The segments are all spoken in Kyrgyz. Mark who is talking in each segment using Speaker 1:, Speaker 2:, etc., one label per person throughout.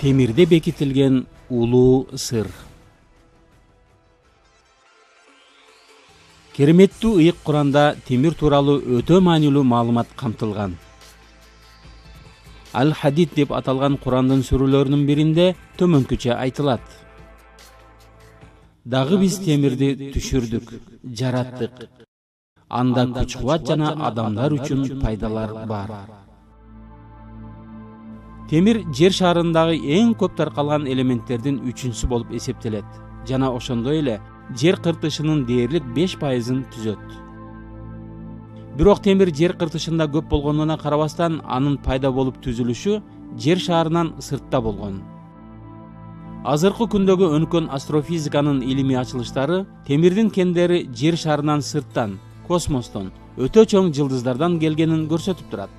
Speaker 1: Темирде бекитилген улуу сыр. Кереметтүү ыйык Куранда темир тууралуу өтө маанилүү маалымат камтылган. Аль-Хадид деп аталган Курандын сүрөлөрүнүн биринде төмөнкүчө айтылат. Дагы биз темирди түшүрдүк, жараттык. Анда күч кубат жана адамдар үчүн пайдалар бар. Темир жер шарындагы эң көп таркалган элементтердин 3-сү болуп эсептелет жана ошондой эле жер кыртышынын дээрлик 5%-ын түзөт. Бирок темир жер кыртышында көп болгонуна карабастан анын пайда болуп түзүлүшү жер шарынан сыртта болгон. Азыркы күндөгү өнүккөн астрофизиканын илимий ачылыштары темирдин кендери жер шарынан сырттан, космостон, өтө чоң жылдыздардан келгенин көрсөтүп турат.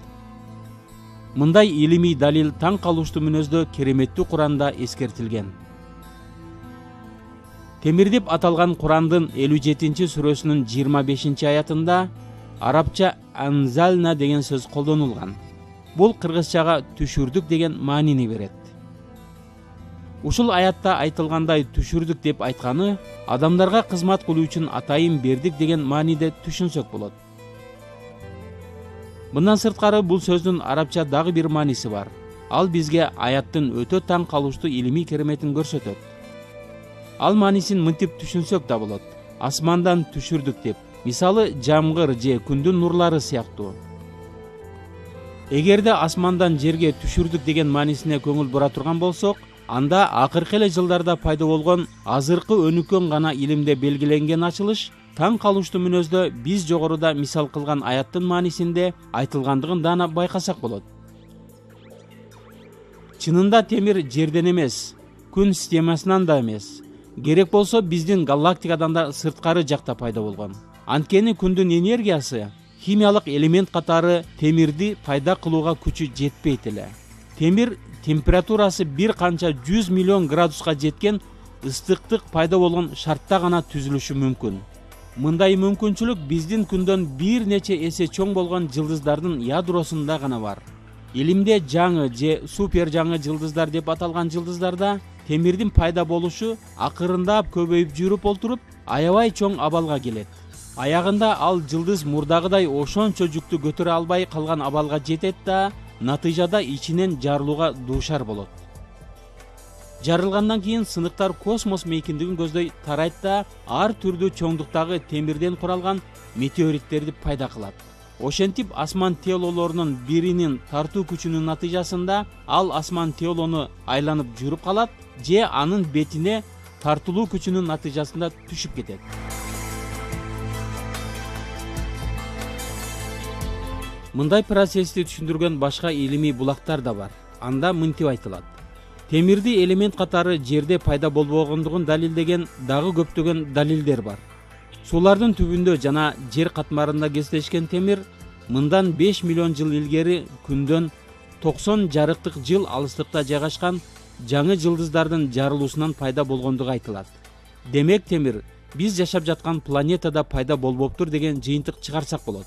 Speaker 1: Мындай илимий далил таң калыштуу мүнөздө кереметтүү Куранда эскертилген. Темир деп аталган Курандын 57-сүрөсүнүн 25-аятында арабча анзална деген сөз колдонулган. Бул кыргызчага түшүрдүк деген маанини берет. Ушул аятта айтылгандай түшүрдүк деп айтканы адамдарга кызмат кылуу үчүн атайын бердик деген мааниде түшүнсөк болот. Мындан сырткары бул сөздүн арабча дагы бир мааниси бар. Ал бизге аяттын өтө таң калыштуу илимий кереметин көрсөтөт. Ал маанисин мынтип түшүнсөк да болот. Асмандан түшүрдүк деп, мисалы жамгыр же күндүн нурлары сыяктуу. Эгерде асмандан жерге түшүрдүк деген маанисине көңүл бура турган болсок, анда акыркы эле жылдарда пайда болгон азыркы өнүккөн гана илимде белгиленген ачылыш таң калыштуу мүнөздө биз жогоруда мисал кылган аяттын маанисинде айтылгандыгын дана байкасак болот. Чынында темир жерден эмес, күн системасынан да эмес. Керек болсо биздин галактикадан да сырткары жакта пайда болгон. Анткени күндүн энергиясы химиялык элемент катары темирди пайда кылууга күчү жетпейт эле. Темир температурасы бир канча 100 миллион градуска жеткен ыстыктык пайда болгон шартта гана түзүлүшү мүмкүн. Мындай мүмкүнчүлүк биздин күндөн бир нече эсе чоң болгон жылдыздардын ядросунда гана бар. Илимде жаңы же супер жаңы жылдыздар деп аталган жылдыздарда темирдин пайда болушу акырындап көбөйүп жүрүп олтуруп аябай чоң абалга келет. Аягында ал жылдыз мурдагыдай ошончо жүктү көтөрө албай калган абалга жетет да натыйжада ичинен жарылууга дуушар болот. Жарылгандан кийин сыныктар космос мейкиндигин көздөй тарайт да ар түрдүү чоңдуктагы темирден куралган метеориттерди пайда кылат. Ошентип асман телолорунун биринин тартуу күчүнүн натыйжасында ал асман телону айланып жүрүп калат же анын бетине тартылуу күчүнүн натыйжасында түшүп кетет. Мындай процессти түшүндүргөн башка илимий булактар да бар. Анда мынтип айтылат. Темирди элемент катары жерде пайда болбогондугун далилдеген дагы көптөгөн далилдер бар. Суулардын түбүндө жана жер катмарында кездешкен темир мындан 5 миллион жыл илгери күндөн 90 жарыктык жыл алыстыкта жайгашкан жаңы жылдыздардын жарылуусунан пайда болгондугу айтылат. Демек темир биз жашап жаткан планетада пайда болбоптур деген жыйынтык чыгарсак болот.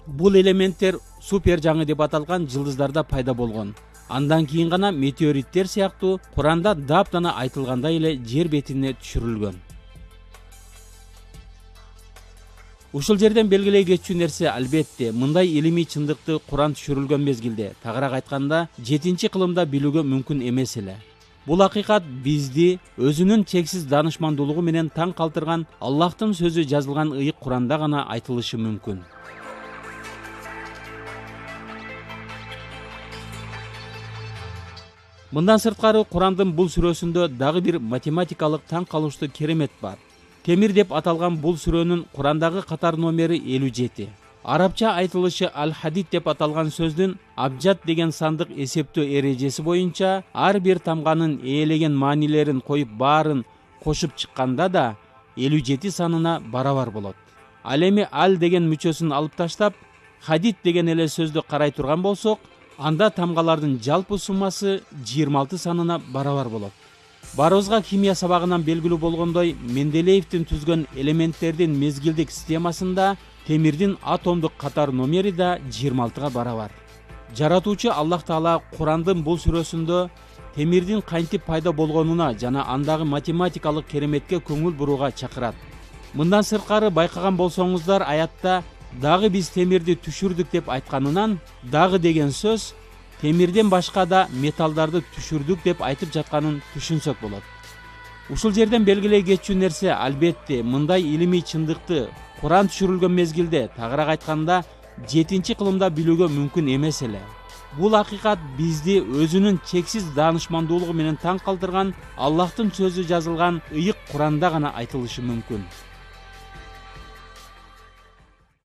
Speaker 1: Бул элементтер супер жаңы деп аталган жылдыздарда пайда болгон. Андан кийин гана метеориттер сыяктуу Куранда даптана айтылгандай эле жер бетине түшүрүлгөн. Ушул жерден белгилей кетчү нерсе албетте мындай илимий чындыкты Куран түшүрүлгөн мезгилде, тагыраак айтканда 7-кылымда билүүгө мүмкүн эмес эле. Бул акыйкат бизди өзүнүн чексиз даанышмандуулугу менен таң калтырган Аллахтын сөзү жазылган ыйык Куранда гана айтылышы мүмкүн. Мындан сырткары Курандын бул сүрөсүндө дагы бир математикалык таң калыштуу керемет бар. Темир деп аталган бул сүрөнүн Курандагы катар номери 57. Арабча айтылышы Аль-Хадид деп аталган сөздүн абжад деген сандык эсептөө эрежеси боюнча ар бир тамганын ээлеген маанилерин коюп баарын кошуп чыкканда да 57 санына барабар болот. Ал эми аль деген мүчөсүн алып таштап, хадид деген эле сөздү карай турган болсок, анда тамгалардын жалпы суммасы 26 санына барабар болот. Барыбызга химия сабагынан белгилүү болгондой, Менделеевдин түзгөн элементтердин мезгилдик системасында темирдин атомдук катар номери да 26-га барабар. Жаратуучу Аллах Таала Курандын бул сүрөсүндө темирдин кантип пайда болгонуна жана андагы математикалык кереметке көңүл бурууга чакырат. Мындан сырткары байкаган болсоңуздар, аятта дагы биз темирди түшүрдүк деп айтканынан дагы деген сөз темирден башка да металлдарды түшүрдүк деп айтып жатканын түшүнсөк болот. Ушул жерден белгилей кетчү нерсе, албетте, мындай илимий чындыкты Куран түшүрүлгөн мезгилде, тагыраак айтканда 7-кылымда билүүгө мүмкүн эмес эле. Бул акыйкат бизди өзүнүн чексиз даанышмандуулугу менен таң калтырган Аллахтын сөзү жазылган ыйык Куранда гана айтылышы мүмкүн.